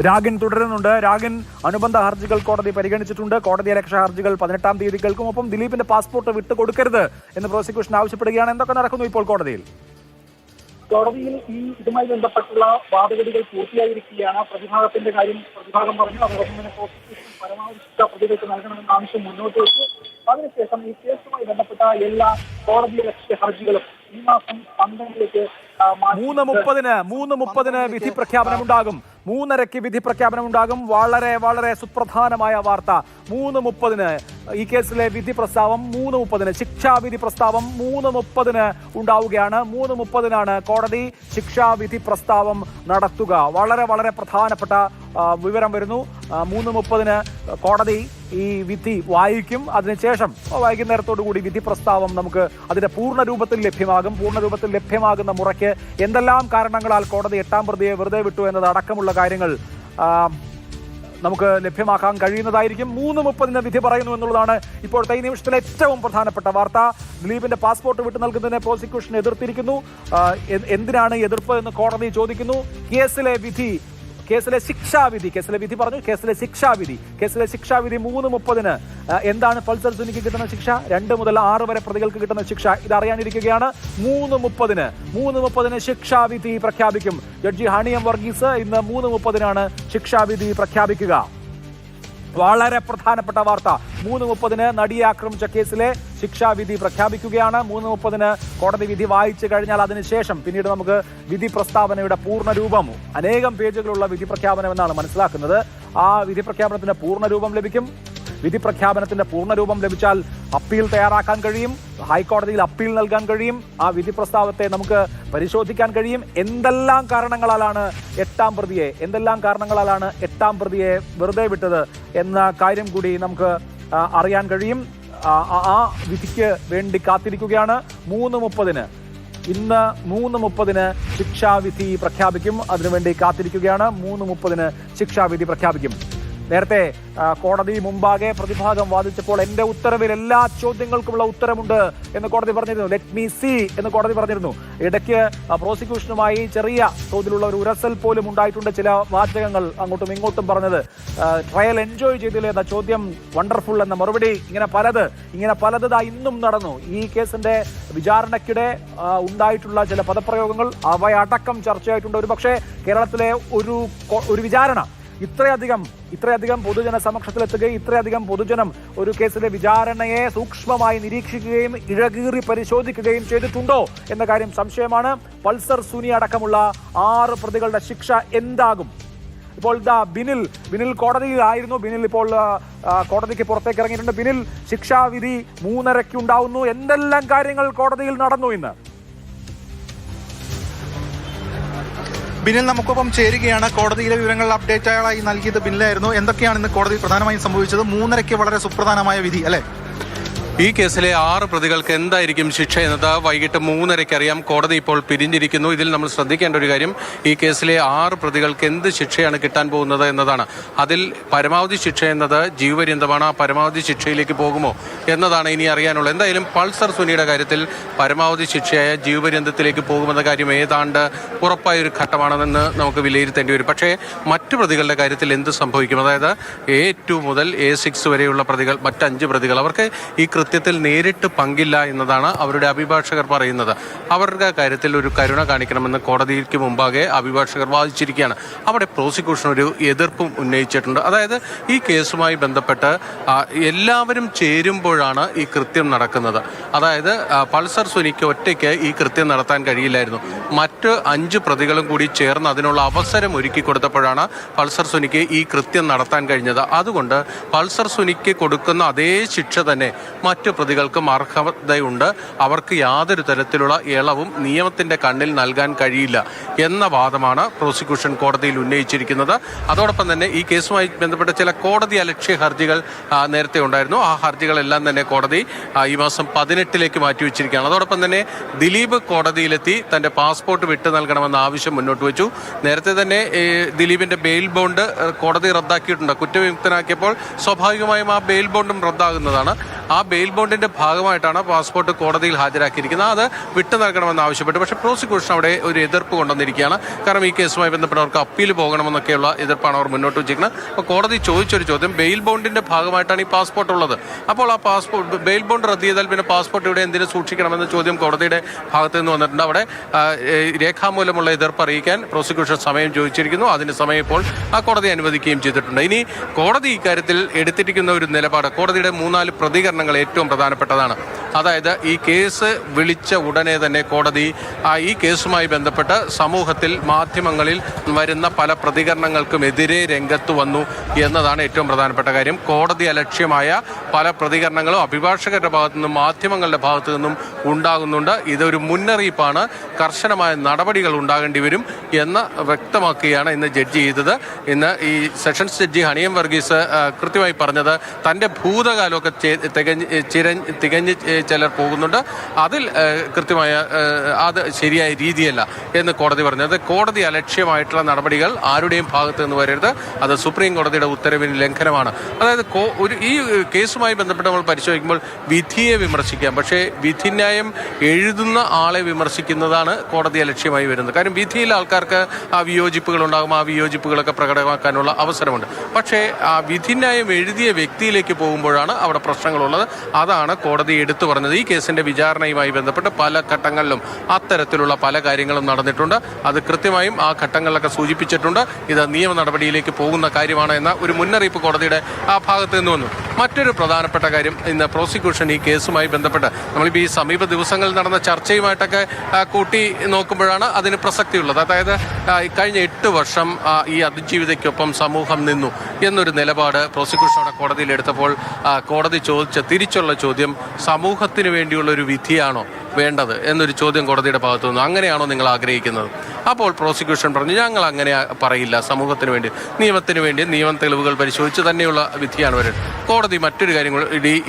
രാഗിൻ തുടരുന്നുണ്ട്. രാഗിൻ, അനുബന്ധ ഹർജികൾ കോടതി പരിഗണിച്ചിട്ടുണ്ട്. കോടതി അലക്ഷ്യ ഹർജികൾ 18-ാം തീയതി കേൾക്കും. ഒപ്പം ദിലീപിന്റെ പാസ്പോർട്ട് വിട്ടുകൊടുക്കരുത് എന്ന് പ്രോസിക്യൂഷൻ ആവശ്യപ്പെടുകയാണ്. എന്തൊക്കെ നടക്കുന്നു ഇപ്പോൾ കോടതിയിൽ? കോടതിയിൽ ഇതുമായി ബന്ധപ്പെട്ടുള്ള വാദഗതികൾ പൂർത്തിയായിരിക്കുകയാണ്. പ്രതിഭാഗത്തിന്റെ കാര്യം പ്രതിഭാഗം പറഞ്ഞു. അതോടൊപ്പം തന്നെ പ്രോസിക്യൂഷൻ പരമാവധി ശിക്ഷ പ്രതികൾക്ക് നൽകണമെന്ന ആവശ്യം മുന്നോട്ട് വെച്ചു. അതിനുശേഷം ഈ കേസുമായി ബന്ധപ്പെട്ട എല്ലാ കോടതി അലക്ഷ്യ ഹർജികളും ഈ മാസം 12-ലേക്ക് 3:30 വിധി പ്രഖ്യാപനമുണ്ടാകും. 3:30 വിധി പ്രഖ്യാപനമുണ്ടാകും. വളരെ വളരെ സുപ്രധാനമായ വാർത്ത. 3:30 ഈ കേസിലെ വിധി പ്രസ്താവം 3:30, ശിക്ഷാവിധി പ്രസ്താവം 3:30 ഉണ്ടാവുകയാണ്. 3:30 കോടതി ശിക്ഷാവിധി പ്രസ്താവം നടത്തുക. വളരെ വളരെ പ്രധാനപ്പെട്ട വിവരം വരുന്നു. 3:30 കോടതി ഈ വിധി വായിക്കും. അതിനുശേഷം വൈകുന്നേരത്തോടു കൂടി വിധി പ്രസ്താവം നമുക്ക് അതിന്റെ പൂർണ്ണ രൂപത്തിൽ ലഭ്യമാകും. പൂർണ്ണ രൂപത്തിൽ ലഭ്യമാകുന്ന മുറയ്ക്ക് എന്തെല്ലാം കാരണങ്ങളാൽ കോടതി 8-ാം പ്രതിയെ വെറുതെ വിട്ടു എന്നത് അടക്കമുള്ള കാര്യങ്ങൾ നമുക്ക് ലഭ്യമാക്കാൻ കഴിയുന്നതായിരിക്കും. 3:30 വിധി പറയുന്നു എന്നുള്ളതാണ് ഇപ്പോഴത്തെ ഈ നിമിഷത്തിലെ ഏറ്റവും പ്രധാനപ്പെട്ട വാർത്ത. ദിലീപിന്റെ പാസ്പോർട്ട് വിട്ടു നൽകുന്നതിനെ പ്രോസിക്യൂഷൻ എതിർത്തിരിക്കുന്നു. എന്തിനാണ് എതിർപ്പ് എന്ന് കോടതി ചോദിക്കുന്നു. കേസിലെ ശിക്ഷാവിധി 3:30 എന്താണ് പൾസർ സുനിക്ക് കിട്ടുന്ന ശിക്ഷ? 2 മുതൽ 6 വരെ പ്രതികൾക്ക് കിട്ടുന്ന ശിക്ഷ ഇതറിയാനിരിക്കുകയാണ്. 3:30 ശിക്ഷാവിധി പ്രഖ്യാപിക്കും. ജഡ്ജി ഹണിയം വർഗീസ് ഇന്ന് 3:30 ശിക്ഷാവിധി പ്രഖ്യാപിക്കുക. വളരെ പ്രധാനപ്പെട്ട വാർത്ത. 3:30 നടിയെ ആക്രമിച്ച കേസിലെ ശിക്ഷാവിധി പ്രഖ്യാപിക്കുകയാണ്. 3:30 കോടതി വിധി വായിച്ചു കഴിഞ്ഞാൽ അതിനുശേഷം പിന്നീട് നമുക്ക് വിധി പ്രസ്താവനയുടെ പൂർണ്ണ രൂപം, അനേകം പേജുകളുള്ള വിധി പ്രഖ്യാപനം എന്നാണ് മനസ്സിലാക്കുന്നത്. ആ വിധി പ്രഖ്യാപനത്തിന്റെ പൂർണ്ണ രൂപം ലഭിക്കും. വിധി പ്രഖ്യാപനത്തിന്റെ പൂർണ്ണരൂപം ലഭിച്ചാൽ അപ്പീൽ തയ്യാറാക്കാൻ കഴിയും. ഹൈക്കോടതിയിൽ അപ്പീൽ നൽകാൻ കഴിയും. ആ വിധി പ്രസ്താവത്തെ നമുക്ക് പരിശോധിക്കാൻ കഴിയും. എന്തെല്ലാം കാരണങ്ങളാലാണ് എട്ടാം പ്രതിയെ വെറുതെ വിട്ടത് എന്ന കാര്യം കൂടി നമുക്ക് അറിയാൻ കഴിയും. ആ വിധിക്ക് വേണ്ടി കാത്തിരിക്കുകയാണ്. 3:30 ഇന്ന് 3:30 ശിക്ഷാവിധി പ്രഖ്യാപിക്കും. അതിനുവേണ്ടി കാത്തിരിക്കുകയാണ്. 3:30 ശിക്ഷാവിധി പ്രഖ്യാപിക്കും. നേരത്തെ കോടതി മുമ്പാകെ പ്രതിഭാഗം വാദിച്ചപ്പോൾ എന്റെ ഉത്തരവിൽ എല്ലാ ചോദ്യങ്ങൾക്കുമുള്ള ഉത്തരമുണ്ട് എന്ന് കോടതി പറഞ്ഞിരുന്നു. ലെറ്റ് മീ സീ എന്ന് കോടതി പറഞ്ഞിരുന്നു. ഇടയ്ക്ക് പ്രോസിക്യൂഷനുമായി ചെറിയ തോതിലുള്ള ഒരു ഉരസൽ പോലും ഉണ്ടായിട്ടുണ്ട്. ചില വാചകങ്ങൾ അങ്ങോട്ടും ഇങ്ങോട്ടും പറഞ്ഞത്. ട്രയൽ എൻജോയ് ചെയ്തില്ലേ എന്ന ചോദ്യം വണ്ടർഫുൾ എന്ന മറുപടി, ഇങ്ങനെ പലത് ഇന്നും നടന്നു. ഈ കേസിന്റെ വിചാരണയ്ക്കിടെ ഉണ്ടായിട്ടുള്ള ചില പദപ്രയോഗങ്ങൾ അവയടക്കം ചർച്ചയായിട്ടുണ്ട്. ഒരുപക്ഷെ കേരളത്തിലെ ഒരു വിചാരണ ഇത്രയധികം പൊതുജന സമക്ഷത്തിലെത്തുകയും ഇത്രയധികം പൊതുജനം ഒരു കേസിലെ വിചാരണയെ സൂക്ഷ്മമായി നിരീക്ഷിക്കുകയും ഇഴകീറി പരിശോധിക്കുകയും ചെയ്തിട്ടുണ്ടോ എന്ന കാര്യം സംശയമാണ്. പൾസർ സുനി അടക്കമുള്ള 6 പ്രതികളുടെ ശിക്ഷ എന്താകും? ഇപ്പോൾ ബിനിൽ കോടതിയിലായിരുന്നു. ബിനിൽ ഇപ്പോൾ കോടതിക്ക് പുറത്തേക്ക് ഇറങ്ങിയിട്ടുണ്ട്. ബിനിൽ, ശിക്ഷാവിധി 3:30 ഉണ്ടാവുന്നു. എന്തെല്ലാം കാര്യങ്ങൾ കോടതിയിൽ നടന്നു ഇന്ന്? ബിനിൽ നമുക്കൊപ്പം ചേരുകയാണ്. കോടതിയിലെ വിവരങ്ങൾ അപ്ഡേറ്റ് ആയി നൽകിയത് ബിനിലായിരുന്നു. എന്തൊക്കെയാണ് ഇന്ന് കോടതി പ്രധാനമായും സംഭവിച്ചത്? 3:30 വളരെ സുപ്രധാനമായ വിധി അല്ലേ? ഈ കേസിലെ 6 പ്രതികൾക്ക് എന്തായിരിക്കും ശിക്ഷ എന്നത് വൈകിട്ട് 3:30 അറിയാം. കോടതി ഇപ്പോൾ പിരിഞ്ഞിരിക്കുന്നു. ഇതിൽ നമ്മൾ ശ്രദ്ധിക്കേണ്ട ഒരു കാര്യം, ഈ കേസിലെ 6 പ്രതികൾക്ക് എന്ത് ശിക്ഷയാണ് കിട്ടാൻ പോകുന്നത് എന്നതാണ്. അതിൽ പരമാവധി ശിക്ഷ എന്നത് ജീവപര്യന്തമാണ്. ആ പരമാവധി ശിക്ഷയിലേക്ക് പോകുമോ എന്നതാണ് ഇനി അറിയാനുള്ളത്. എന്തായാലും പൾസർ സുനിയുടെ കാര്യത്തിൽ പരമാവധി ശിക്ഷയായ ജീവപര്യന്തത്തിലേക്ക് പോകുമെന്ന കാര്യം ഏതാണ്ട് ഉറപ്പായൊരു ഘട്ടമാണെന്ന് നമുക്ക് വിലയിരുത്തേണ്ടി വരും. പക്ഷേ മറ്റു പ്രതികളുടെ കാര്യത്തിൽ എന്ത് സംഭവിക്കും? അതായത് A2 മുതൽ A6 വരെയുള്ള പ്രതികൾ, മറ്റ് 5 പ്രതികൾ, അവർക്ക് ഈ കൃത്യത്തിൽ നേരിട്ട് പങ്കില്ല എന്നതാണ് അവരുടെ അഭിഭാഷകർ പറയുന്നത്. അവരുടെ കാര്യത്തിൽ ഒരു കരുണ കാണിക്കണമെന്ന് കോടതിക്ക് മുമ്പാകെ അഭിഭാഷകർ വാദിച്ചിരിക്കുകയാണ്. അവിടെ പ്രോസിക്യൂഷൻ ഒരു എതിർപ്പും ഉന്നയിച്ചിട്ടുണ്ട്. അതായത് ഈ കേസുമായി ബന്ധപ്പെട്ട് എല്ലാവരും ചേരുമ്പോഴാണ് ഈ കൃത്യം നടക്കുന്നത്. അതായത് പൾസർ സുനിക്ക് ഒറ്റയ്ക്ക് ഈ കൃത്യം നടത്താൻ കഴിയില്ലായിരുന്നു. മറ്റ് 5 പ്രതികളും കൂടി ചേർന്ന് അതിനുള്ള അവസരം ഒരുക്കി കൊടുത്തപ്പോഴാണ് പൾസർ സുനിക്ക് ഈ കൃത്യം നടത്താൻ കഴിഞ്ഞത്. അതുകൊണ്ട് പൾസർ സുനിക്ക് കൊടുക്കുന്ന അതേ ശിക്ഷ തന്നെ മറ്റു പ്രതികൾക്കും അർഹതയുണ്ട്. അവർക്ക് യാതൊരു തരത്തിലുള്ള ഇളവും നിയമത്തിന്റെ കണ്ണിൽ നൽകാൻ കഴിയില്ല എന്ന വാദമാണ് പ്രോസിക്യൂഷൻ കോടതിയിൽ ഉന്നയിച്ചിരിക്കുന്നത്. അതോടൊപ്പം തന്നെ ഈ കേസുമായി ബന്ധപ്പെട്ട ചില കോടതി അലക്ഷ്യ ഹർജികൾ നേരത്തെ ഉണ്ടായിരുന്നു. ആ ഹർജികളെല്ലാം തന്നെ കോടതി ഈ മാസം 18-ലേക്ക് മാറ്റിവെച്ചിരിക്കുകയാണ്. അതോടൊപ്പം തന്നെ ദിലീപ് കോടതിയിലെത്തി തന്റെ പാസ്പോർട്ട് വിട്ടു നൽകണമെന്ന ആവശ്യം മുന്നോട്ട് വെച്ചു. നേരത്തെ തന്നെ ദിലീപിന്റെ ബെയിൽ ബോണ്ട് കോടതി റദ്ദാക്കിയിട്ടുണ്ട്. കുറ്റവിമുക്തനാക്കിയപ്പോൾ സ്വാഭാവികമായും ആ ബെയിൽ ബോണ്ടും റദ്ദാകുന്നതാണ്. ആ ബെയിൽ ബെയിൽ ബോണ്ടിന്റെ ഭാഗമായിട്ടാണ് പാസ്പോർട്ട് കോടതിയിൽ ഹാജരാക്കിയിരിക്കുന്നത്. അത് വിട്ടു നൽകണമെന്ന് ആവശ്യപ്പെട്ടു. പക്ഷേ പ്രോസിക്യൂഷൻ അവിടെ ഒരു എതിർപ്പ് കൊണ്ടുവന്നിരിക്കുകയാണ്. കാരണം ഈ കേസുമായി ബന്ധപ്പെട്ടവർക്ക് അപ്പീൽ പോകണമെന്നൊക്കെയുള്ള എതിർപ്പാണ് അവർ മുന്നോട്ട് വെച്ചിരിക്കുന്നത്. അപ്പോൾ കോടതി ചോദിച്ചൊരു ചോദ്യം, ബെയിൽ ബോണ്ടിന്റെ ഭാഗമായിട്ടാണ് ഈ പാസ്പോർട്ട് ഉള്ളത്, അപ്പോൾ ആ പാസ്പോർട്ട് ബെയിൽ ബോണ്ട് റദ്ദ് ചെയ്താൽ പിന്നെ പാസ്പോർട്ട് ഇവിടെ എന്തിനു സൂക്ഷിക്കണമെന്ന ചോദ്യം കോടതിയുടെ ഭാഗത്ത് നിന്ന് വന്നിട്ടുണ്ട്. അവിടെ രേഖാമൂലമുള്ള എതിർപ്പ് അറിയിക്കാൻ പ്രോസിക്യൂഷൻ സമയം ചോദിച്ചിരിക്കുന്നു. അതിന് സമയം ഇപ്പോൾ ആ കോടതി അനുവദിക്കുകയും ചെയ്തിട്ടുണ്ട്. ഇനി കോടതി ഇക്കാര്യത്തിൽ എടുത്തിരിക്കുന്ന ഒരു നിലപാട്, കോടതിയുടെ 3-4 പ്രതികരണങ്ങൾ ഏറ്റവും പ്രധാനപ്പെട്ടതാണ്. അതായത് ഈ കേസ് വിളിച്ച ഉടനെ തന്നെ കോടതി ഈ കേസുമായി ബന്ധപ്പെട്ട് സമൂഹത്തിൽ മാധ്യമങ്ങളിൽ വരുന്ന പല പ്രതികരണങ്ങൾക്കുമെതിരെ രംഗത്ത് വന്നു എന്നതാണ് ഏറ്റവും പ്രധാനപ്പെട്ട കാര്യം. കോടതി അലക്ഷ്യമായ പല പ്രതികരണങ്ങളും അഭിഭാഷകരുടെ ഭാഗത്തു നിന്നും മാധ്യമങ്ങളുടെ ഭാഗത്തു നിന്നും ഉണ്ടാകുന്നുണ്ട്. ഇതൊരു മുന്നറിയിപ്പാണ്, കർശനമായ നടപടികൾ ഉണ്ടാകേണ്ടി വരും എന്ന് വ്യക്തമാക്കുകയാണ് ഇന്ന് ജഡ്ജി ചെയ്തത്. ഇന്ന് ഈ സെഷൻസ് ജഡ്ജി ഹണിയം വർഗീസ് കൃത്യമായി പറഞ്ഞത് തൻ്റെ ഭൂതകാലമൊക്കെ തികഞ്ഞ് ചിലർ പോകുന്നുണ്ട്, അതിൽ കൃത്യമായ അത് ശരിയായ രീതിയല്ല എന്ന് കോടതി പറഞ്ഞത്. കോടതി അലക്ഷ്യമായിട്ടുള്ള നടപടികൾ ആരുടെയും ഭാഗത്ത് നിന്ന് വരരുത്, അത് സുപ്രീം കോടതിയുടെ ഉത്തരവിന് ലംഘനമാണ്. അതായത് ഈ കേസുമായി ബന്ധപ്പെട്ട് നമ്മൾ പരിശോധിക്കുമ്പോൾ വിധിയെ വിമർശിക്കാം, പക്ഷേ വിധിന്യായം എഴുതുന്ന ആളെ വിമർശിക്കുന്നതാണ് കോടതി അലക്ഷ്യമായി വരുന്നത്. കാര്യം വിധിയിൽ ആൾക്കാർക്ക് ആ വിയോജിപ്പുകൾ ഉണ്ടാകും, ആ വിയോജിപ്പുകളൊക്കെ പ്രകടമാക്കാനുള്ള അവസരമുണ്ട്. പക്ഷേ ആ വിധിന്യായം എഴുതിയ വ്യക്തിയിലേക്ക് പോകുമ്പോഴാണ് അവിടെ പ്രശ്നങ്ങളുള്ളത്. അതാണ് കോടതി എടുത്തു പറഞ്ഞത്. ഈ കേസിന്റെ വിചാരണയുമായി ബന്ധപ്പെട്ട് പല ഘട്ടങ്ങളിലും അത്തരത്തിലുള്ള പല കാര്യങ്ങളും നടന്നിട്ടുണ്ട്. അത് കൃത്യമായും ആ ഘട്ടങ്ങളിലൊക്കെ സൂചിപ്പിച്ചിട്ടുണ്ട്. ഇത് നിയമ നടപടിയിലേക്ക് പോകുന്ന കാര്യമാണ് എന്ന ഒരു മുന്നറിയിപ്പ് കോടതിയുടെ ആ ഭാഗത്ത് നിന്ന് വന്നു. മറ്റൊരു പ്രധാനപ്പെട്ട കാര്യം, ഇന്ന് പ്രോസിക്യൂഷൻ ഈ കേസുമായി ബന്ധപ്പെട്ട് നമ്മളിപ്പോൾ ഈ സമീപ ദിവസങ്ങളിൽ നടന്ന ചർച്ചയുമായിട്ടൊക്കെ കൂട്ടി നോക്കുമ്പോഴാണ് അതിന് പ്രസക്തിയുള്ളത്. അതായത് കഴിഞ്ഞ 8 വർഷം ഈ അതിജീവിതയ്ക്കൊപ്പം സമൂഹം നിന്നു എന്നൊരു നിലപാട് പ്രോസിക്യൂഷനോടെ കോടതിയിൽ എടുത്തപ്പോൾ കോടതി ചോദിച്ച തിരിച്ചുള്ള ചോദ്യം, സമൂഹത്തിന് വേണ്ടിയുള്ള ഒരു വിധിയാണോ വേണ്ടത് എന്നൊരു ചോദ്യം കോടതിയുടെ ഭാഗത്തു നിന്ന്. അങ്ങനെയാണോ നിങ്ങൾ ആഗ്രഹിക്കുന്നത്? അപ്പോൾ പ്രോസിക്യൂഷൻ പറഞ്ഞു, ഞങ്ങൾ അങ്ങനെ പറയില്ല, സമൂഹത്തിന് വേണ്ടി, നിയമത്തിന് വേണ്ടി, നിയമ തെളിവുകൾ പരിശോധിച്ച് തന്നെയുള്ള വിധിയാണ് വരുന്നത്. കോടതി മറ്റൊരു കാര്യം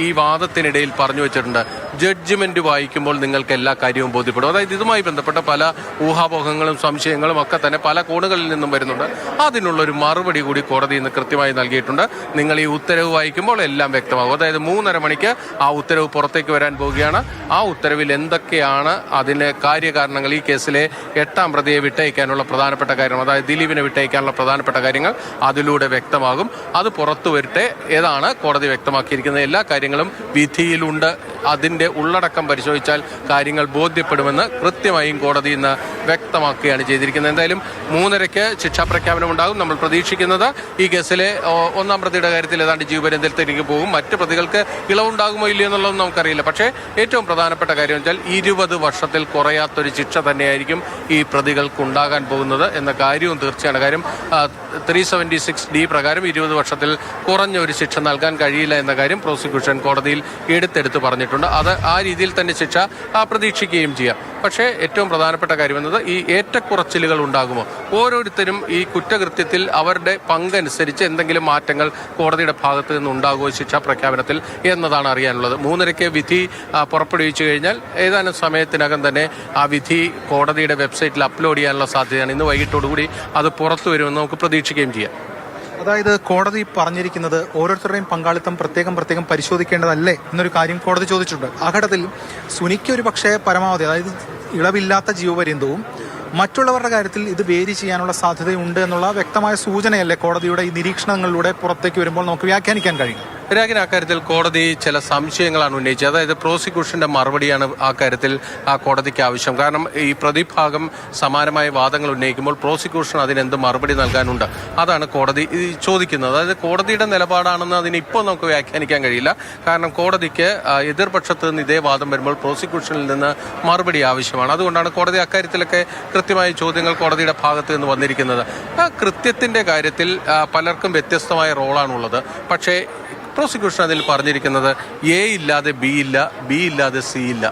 ഈ വാദത്തിനിടയിൽ പറഞ്ഞു വെച്ചിട്ടുണ്ട്, ജഡ്ജ്മെന്റ് വായിക്കുമ്പോൾ നിങ്ങൾക്ക് എല്ലാ കാര്യവും ബോധ്യപ്പെടും. അതായത് ഇതുമായി ബന്ധപ്പെട്ട പല ഊഹാപോഹങ്ങളും സംശയങ്ങളും ഒക്കെ തന്നെ പല കോണുകളിൽ നിന്നും വരുന്നുണ്ട്. അതിനുള്ളൊരു മറുപടി കൂടി കോടതി ഇന്ന് കൃത്യമായി നൽകിയിട്ടുണ്ട്. നിങ്ങൾ ഈ ഉത്തരവ് വായിക്കുമ്പോൾ എല്ലാം വ്യക്തമാകും. അതായത് 3:30 മണിക്ക് ആ ഉത്തരവ് പുറത്തേക്ക് വരാൻ പോവുകയാണ്. ആ ഉത്തരവിൽ എന്തൊക്കെയാണ് അതിന് കാര്യകാരണങ്ങൾ, ഈ കേസിലെ 8ാം പ്രതിയെ വിട്ടയക്കാനുള്ള പ്രധാനപ്പെട്ട കാര്യം, അതായത് ദിലീപിനെ വിട്ടയക്കാനുള്ള പ്രധാനപ്പെട്ട കാര്യങ്ങൾ അതിലൂടെ വ്യക്തമാകും. അത് പുറത്തു വരട്ടെ. ഏതാണ് കോടതി വ്യക്തമാക്കിയിരിക്കുന്നത്? എല്ലാ കാര്യങ്ങളും വിധിയിലുണ്ട്. അതിൻ്റെ ഉള്ളടക്കം പരിശോധിച്ചാൽ കാര്യങ്ങൾ ബോധ്യപ്പെടുമെന്ന് കൃത്യമായും കോടതി ഇന്ന് വ്യക്തമാക്കുകയാണ് ചെയ്തിരിക്കുന്നത്. എന്തായാലും 3:30 ശിക്ഷാ പ്രഖ്യാപനം ഉണ്ടാകും. നമ്മൾ പ്രതീക്ഷിക്കുന്നത് ഈ കേസിലെ 1ാം പ്രതിയുടെ കാര്യത്തിൽ ഏതാണ്ട് ജീവപര്യന്തത്തിലേക്ക് പോകും. മറ്റ് പ്രതികൾക്ക് ഇളവുണ്ടാകുമോ ഇല്ലയോ എന്നുള്ളതൊന്നും നമുക്കറിയില്ല. പക്ഷേ ഏറ്റവും പ്രധാനപ്പെട്ട കാര്യം വെച്ചാൽ 20 വർഷത്തിൽ കുറയാത്തൊരു ശിക്ഷ തന്നെയായിരിക്കും ഈ പ്രതികൾക്ക് ഉണ്ടാകാൻ പോകുന്നത് എന്ന കാര്യവും തീർച്ചയാണ്. കാര്യം 376D പ്രകാരം 20 വർഷത്തിൽ കുറഞ്ഞ ഒരു ശിക്ഷ നൽകാൻ കഴിയില്ല എന്ന കാര്യം പ്രോസിക്യൂഷൻ കോടതിയിൽ എടുത്തെടുത്ത് പറഞ്ഞിട്ടുണ്ട്. അത് ആ രീതിയിൽ തന്നെ ശിക്ഷ പ്രതീക്ഷിക്കുകയും ചെയ്യാം. പക്ഷേ ഏറ്റവും പ്രധാനപ്പെട്ട കാര്യം എന്നത് ഈ ഏറ്റക്കുറച്ചിലുകൾ ഉണ്ടാകുമോ, ഓരോരുത്തരും ഈ കുറ്റകൃത്യത്തിൽ അവരുടെ പങ്കനുസരിച്ച് എന്തെങ്കിലും മാറ്റങ്ങൾ കോടതിയുടെ ഭാഗത്ത് നിന്ന് ഉണ്ടാകുമോ ശിക്ഷാ പ്രഖ്യാപനത്തിൽ എന്നതാണ് അറിയാനുള്ളത്. 3:30 വിധി പുറപ്പെടുവിച്ചു കഴിഞ്ഞാൽ ഏതാനും സമയത്തിനകം തന്നെ ആ വിധി കോടതിയുടെ വെബ്സൈറ്റിൽ അപ്ലോഡ് ചെയ്യാനുള്ള സാധ്യതയാണ്. ഇന്ന് വൈകിട്ടോടുകൂടി അത് പുറത്തു വരുമെന്ന് നമുക്ക് പ്രതീക്ഷിക്കുകയും ചെയ്യാം. അതായത് കോടതി പറഞ്ഞിരിക്കുന്നത് ഓരോരുത്തരുടെയും പങ്കാളിത്തം പ്രത്യേകം പരിശോധിക്കേണ്ടതല്ലേ എന്നൊരു കാര്യം കോടതി ചോദിച്ചിട്ടുണ്ട്. ആ ഘട്ടത്തിൽ സുനിക്ക് ഒരു പക്ഷേ പരമാവധി, അതായത് ഇളവില്ലാത്ത ജീവപര്യന്തവും മറ്റുള്ളവരുടെ കാര്യത്തിൽ ഇത് വേരി ചെയ്യാനുള്ള സാധ്യതയുണ്ട് എന്നുള്ള വ്യക്തമായ സൂചനയല്ലേ കോടതിയുടെ ഈ നിരീക്ഷണങ്ങളിലൂടെ പുറത്തേക്ക് വരുമ്പോൾ നമുക്ക് വ്യാഖ്യാനിക്കാൻ കഴിയും? രാഗിന് അക്കാര്യത്തിൽ കോടതി ചില സംശയങ്ങളാണ് ഉന്നയിച്ചത്. അതായത് പ്രോസിക്യൂഷന്റെ മറുപടിയാണ് ആ കാര്യത്തിൽ ആ കോടതിക്ക് ആവശ്യം. കാരണം ഈ പ്രതിഭാഗം സമാനമായ വാദങ്ങൾ ഉന്നയിക്കുമ്പോൾ പ്രോസിക്യൂഷൻ അതിനെന്ത് മറുപടി നൽകാനുണ്ട്, അതാണ് കോടതി ചോദിക്കുന്നത്. അതായത് കോടതിയുടെ നിലപാടാണെന്ന് അതിന് ഇപ്പോൾ നമുക്ക് വ്യാഖ്യാനിക്കാൻ കഴിയില്ല. കാരണം കോടതിക്ക് എതിർപക്ഷത്ത് നിന്ന് ഇതേ വാദം വരുമ്പോൾ പ്രോസിക്യൂഷനിൽ നിന്ന് മറുപടി ആവശ്യമാണ്. അതുകൊണ്ടാണ് കോടതി അക്കാര്യത്തിലൊക്കെ കൃത്യമായ ചോദ്യങ്ങൾ കോടതിയുടെ ഭാഗത്ത് നിന്ന് വന്നിരിക്കുന്നത്. ആ കൃത്യത്തിന്റെ കാര്യത്തിൽ പലർക്കും വ്യത്യസ്തമായ റോളാണുള്ളത്. പക്ഷേ പ്രോസിക്യൂഷൻ അതിൽ പറഞ്ഞിരിക്കുന്നത് എ ഇല്ലാതെ ബി ഇല്ല, ബി ഇല്ലാതെ സി ഇല്ല,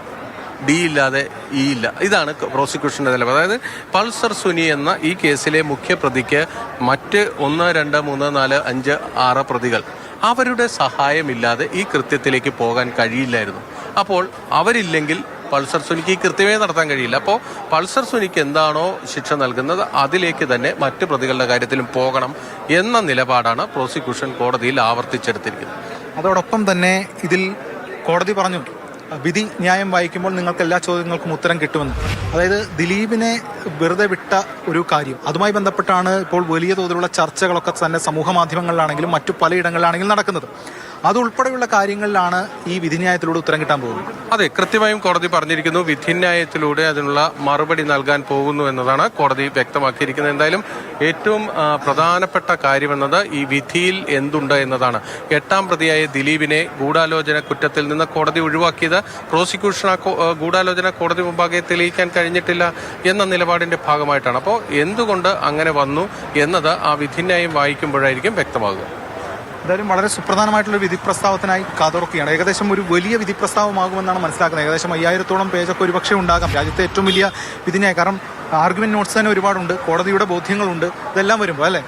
ഡി ഇല്ലാതെ ഇ ഇല്ല. ഇതാണ് പ്രോസിക്യൂഷന്റെ നിലപാട്. അതായത് പൾസർ സുനി എന്ന ഈ കേസിലെ മുഖ്യപ്രതിക്ക് മറ്റ് 1, 2, 3, 4, 5, 6 പ്രതികൾ അവരുടെ സഹായമില്ലാതെ ഈ കൃത്യത്തിലേക്ക് പോകാൻ കഴിയില്ലായിരുന്നു. അപ്പോൾ അവരില്ലെങ്കിൽ പൾസർ സുനിക്ക് ഈ കൃത്യമേ നടത്താൻ കഴിയില്ല. അപ്പോൾ പൾസർ സുനിക്ക് എന്താണോ ശിക്ഷ നൽകുന്നത് അതിലേക്ക് തന്നെ മറ്റ് പ്രതികളുടെ കാര്യത്തിലും പോകണം എന്ന നിലപാടാണ് പ്രോസിക്യൂഷൻ കോടതിയിൽ ആവർത്തിച്ചെടുത്തിരിക്കുന്നത്. അതോടൊപ്പം തന്നെ ഇതിൽ കോടതി പറഞ്ഞു വിധി ന്യായം വായിക്കുമ്പോൾ നിങ്ങൾക്ക് എല്ലാ ചോദ്യങ്ങൾക്കും ഉത്തരം കിട്ടുമെന്ന്. അതായത് ദിലീപിനെ വെറുതെ വിട്ട ഒരു കാര്യം, അതുമായി ബന്ധപ്പെട്ടാണ് ഇപ്പോൾ വലിയ തോതിലുള്ള ചർച്ചകളൊക്കെ തന്നെ സമൂഹ മാധ്യമങ്ങളിലാണെങ്കിലും മറ്റു പലയിടങ്ങളിലാണെങ്കിലും നടക്കുന്നത്. അതുൾപ്പെടെയുള്ള കാര്യങ്ങളിലാണ് ഈ വിധിന്യായത്തിലൂടെ ഉത്തരം കിട്ടാൻ പോകുന്നത്. അതെ, കൃത്യമായും കോടതി പറഞ്ഞിരിക്കുന്നു. വിധിന്യായത്തിലൂടെ അതിനുള്ള മറുപടി നൽകാൻ പോകുന്നു എന്നതാണ് കോടതി വ്യക്തമാക്കിയിരിക്കുന്നത്. എന്തായാലും ഏറ്റവും പ്രധാനപ്പെട്ട കാര്യമെന്നത് ഈ വിധിയിൽ എന്തുണ്ട് എന്നതാണ്. 8ാം പ്രതിയായ ദിലീപിനെ ഗൂഢാലോചന കുറ്റത്തിൽ നിന്ന് കോടതി ഒഴിവാക്കിയത് പ്രോസിക്യൂഷൻ ഗൂഢാലോചന കോടതി മുമ്പാകെ തെളിയിക്കാൻ കഴിഞ്ഞിട്ടില്ല എന്ന നിലപാടിന്റെ ഭാഗമായിട്ടാണ്. അപ്പോൾ എന്തുകൊണ്ട് അങ്ങനെ വന്നു എന്നത് ആ വിധിന്യായം വായിക്കുമ്പോഴായിരിക്കും വ്യക്തമാകുക. എന്തായാലും വളരെ സുപ്രധാനമായിട്ടുള്ള വിധി പ്രസ്താവത്തിനായി കാതോർക്കുകയാണ്. ഏകദേശം ഒരു വലിയ വിധി പ്രസ്താവമാകുമെന്നാണ് മനസ്സിലാക്കുന്നത്. ഏകദേശം 5000-ഓളം പേജൊക്കെ ഒരുപക്ഷെ ഉണ്ടാകാം. രാജ്യത്തെ ഏറ്റവും വലിയ വിധിന്യായം. കാരണം ആർഗ്യുമെന്റ് നോട്ട്സ് തന്നെ ഒരുപാടുണ്ട്, കോടതിയുടെ ബോധ്യങ്ങളുണ്ട്, ഇതെല്ലാം വരുമ്പോൾ അല്ലേ?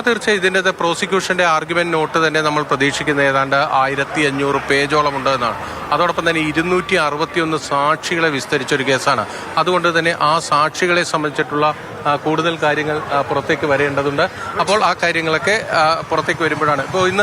തീർച്ചയായും ഇതിൻ്റെ പ്രോസിക്യൂഷന്റെ ആർഗ്യുമെന്റ് നോട്ട് തന്നെ നമ്മൾ പ്രതീക്ഷിക്കുന്നത് ഏതാണ്ട് 1500 പേജോളം ഉണ്ട് എന്നാണ്. അതോടൊപ്പം തന്നെ 261 സാക്ഷികളെ വിസ്തരിച്ചൊരു കേസാണ്. അതുകൊണ്ട് തന്നെ ആ സാക്ഷികളെ സംബന്ധിച്ചിട്ടുള്ള കൂടുതൽ കാര്യങ്ങൾ പുറത്തേക്ക് വരേണ്ടതുണ്ട്. അപ്പോൾ ആ കാര്യങ്ങളൊക്കെ പുറത്തേക്ക് വരുമ്പോഴാണ് ഇപ്പോൾ ഇന്ന്